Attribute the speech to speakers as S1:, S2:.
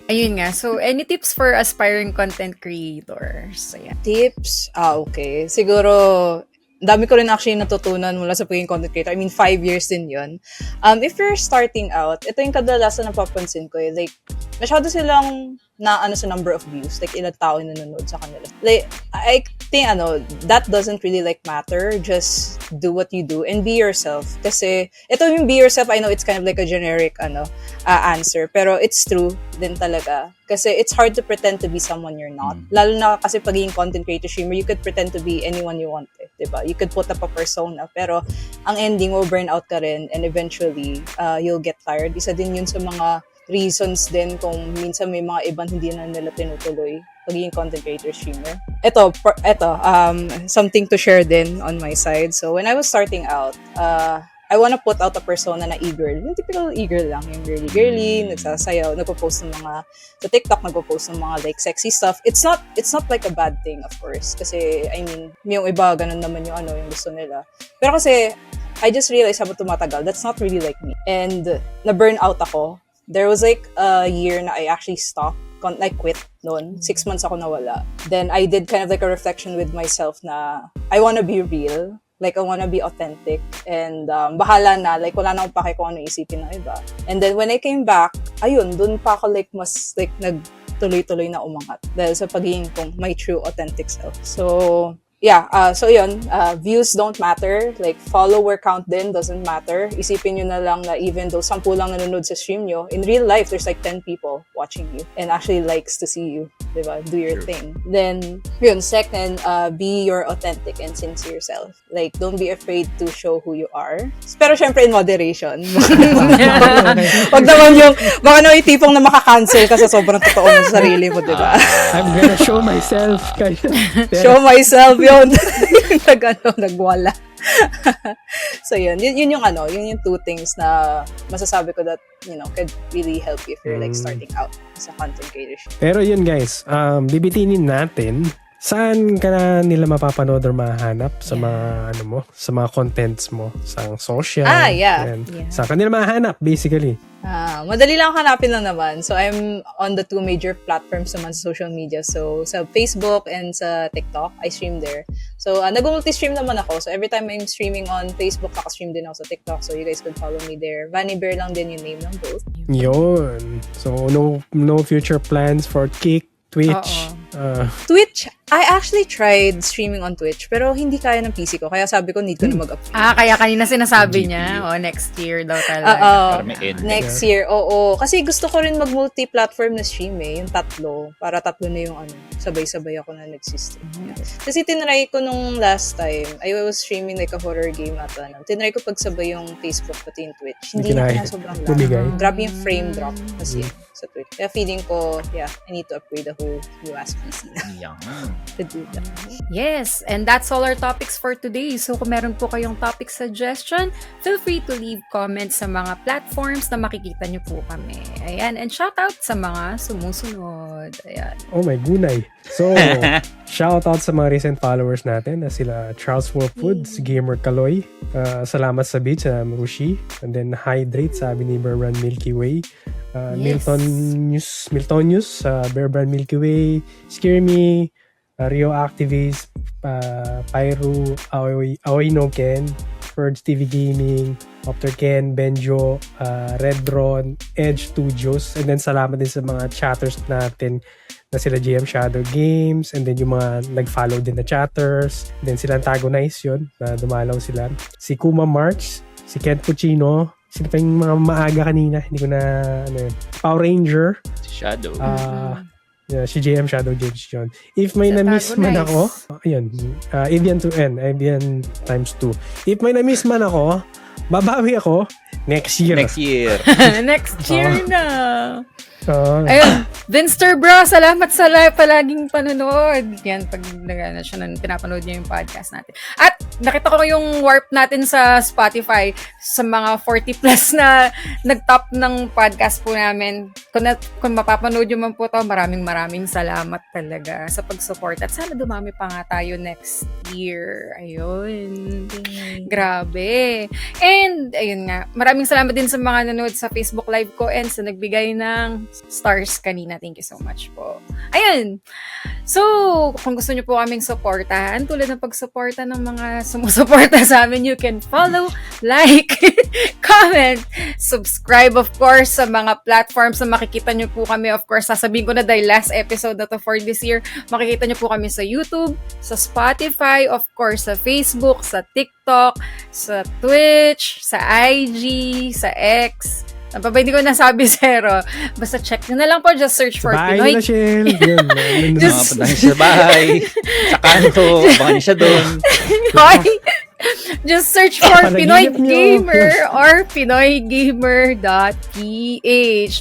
S1: Ayun nga. So, any tips for aspiring content creators? Ayan.
S2: Tips? Okay. Siguro, dami ko rin actually natutunan mula sa pagiging content creator. I mean, 5 years din yun. If you're starting out, ito yung kadalasan napapansin ko eh. Like, masyado silang na sa number of views. Like, ilang tao yung nanonood sa kanila. Like, I think, that doesn't really matter. Just do what you do and be yourself. Kasi, ito yung be yourself, I know it's kind of like a generic, answer. Pero it's true din talaga. Kasi it's hard to pretend to be someone you're not. Lalo na kasi pagiging content creator streamer, you could pretend to be anyone you want. Diba? You could put up a persona. Pero ang ending mo, burn out ka rin and eventually, you'll get tired. Isa din yun sa mga reasons din kung minsan may mga ibang hindi na nila tinutuloy pagiging content creator streamer. Ito, something to share din on my side. So when I was starting out, I wanna put out a persona na e-girl. Yung typical e-girl lang. Yung girly, nagsasayaw, nagpo-post ng mga, sa TikTok, nagpo-post ng mga sexy stuff. It's not like a bad thing, of course. Kasi, I mean, yung iba, ganun naman yung gusto nila. Pero kasi, I just realized habang tumatagal, that's not really like me. And, na-burn out ako. There was a year na I actually stopped. I quit noon. 6 months ako nawala. Then, I did kind of a reflection with myself na I wanna be real. I wanna be authentic and bahala na, wala na akong pake kung ano isipin ng iba. And then when I came back, ayun, dun pa ako mas nagtuloy-tuloy na umangat dahil sa pagiging kong my true authentic self. So, yeah, so yun, views don't matter, follower count din doesn't matter. Isipin nyo na lang na even though 10 lang nanonood sa stream nyo, in real life, there's 10 people watching you and actually likes to see you, diba? Do your thing. Then, yun, second, be your authentic and sincere self. Don't be afraid to show who you are. Pero syempre in moderation. Wag naman baka naman yung tipong na makakancel ka sa sobrang totoo mo sa sarili mo, diba?
S3: I'm gonna show myself.
S2: Show myself yun. Nagwala. So yun yung yung 2 things na masasabi ko that, could really help you if you're starting out as a content creator.
S3: Pero yun guys, bibitinin natin saan ka na nila mapapanood or mahanap sa mga sa mga contents mo sa social.
S2: Yeah.
S3: Saan ka nila mahanap basically?
S2: Madali lang hanapin lang naman. So, I'm on the 2 major platforms naman sa social media. So, sa Facebook and sa TikTok, I stream there. So, nag-multi-stream naman ako. So, every time I'm streaming on Facebook, nakastream din ako sa TikTok. So, you guys could follow me there. Vanny Bear lang din yung name ng both.
S3: Yun. So, no future plans for Kick, Twitch?
S2: Twitch, I actually tried streaming on Twitch, pero hindi kaya ng PC ko. Kaya sabi ko, need ko na mag-upgrade.
S1: Kaya kanina sinasabi niya, next year daw talaga.
S2: Next year, oo. Kasi gusto ko rin mag-multi-platform na stream yung 3. Para 3 na yung sabay-sabay ako na nagsistream. Kasi tinry ko nung last time, I was streaming a horror game at tinry ko pagsabay yung Facebook pati yung Twitch. Hindi na sobrang lang. Grabe yung frame drop kasi sa Twitch. Kaya feeling ko, I need to upgrade the whole US PC na. To do that.
S1: Yes, and that's all our topics for today. So kung meron po kayong topic suggestion, feel free to leave comments sa mga platforms na makikita nyo po kami. Ayan, and shout out sa mga sumusunod. Ayan.
S3: Oh my gunay. So, shout out sa mga recent followers natin na sila Charles Wolf Foods, Gamer Kaloy, Salamat sa Beach, Rushi, and then Hydrate, sabi ni Berbrand Milky Way, Miltonius, Berbrand Milky Way, Scare Me, Rio Activist, Pyro, Aoy No Ken, Purge TV Gaming, Opter Ken, Benjo, Redron, Edge Studios, and then salamat din sa mga chatters natin na sila GM Shadow Games, and then yung mga nag-follow din na chatters, and then sila antagonize yun, na dumalaw sila. Si Kuma March, si Ken Puccino, sino pa yung mga maaga kanina, hindi ko na, Power Ranger,
S4: si Shadow.
S3: Si JM Shadow James yun. If may na-miss man ako, ayun, Avian to N, Avian times 2. If may na-miss man ako, babawi ako next year.
S4: Next year
S1: na. Ayun, Vinster Bro, salamat sa palaging panonood. Yan, pag pinapanood niyo yung podcast natin. At nakita ko yung warp natin sa Spotify sa mga 40 plus na nag-top ng podcast po namin. Kung mapapanood nyo man po to, maraming salamat talaga sa pag-support. At sana dumami pa nga tayo next year. Ayun. Grabe. And, ayun nga, maraming salamat din sa mga nanood sa Facebook Live ko and sa nagbigay ng stars kanina. Thank you so much po. Ayun. So, kung gusto nyo po kaming supportahan, tulad ng pagsuporta ng mga sumusuporta sa amin, you can follow, like, comment, subscribe, of course, sa mga platforms na makikita nyo po kami. Of course, sasabihin ko na dahil last episode na to for this year, makikita nyo po kami sa YouTube, sa Spotify, of course, sa Facebook, sa TikTok, sa Twitch, sa IG, sa X. Ang pa ba, hindi ko nasabi zero. Basta check nyo na lang po. Just search for
S3: Sa bahay
S1: Pinoy.
S3: na, Shell. Yun.
S1: Just-
S4: Punta niyo sa bahay, sa kanto, abangan niyo siya doon.
S1: Hoy! Just search for
S3: Panaginip
S1: Pinoy
S3: nyo.
S1: Gamer or PinoyGamer.ph.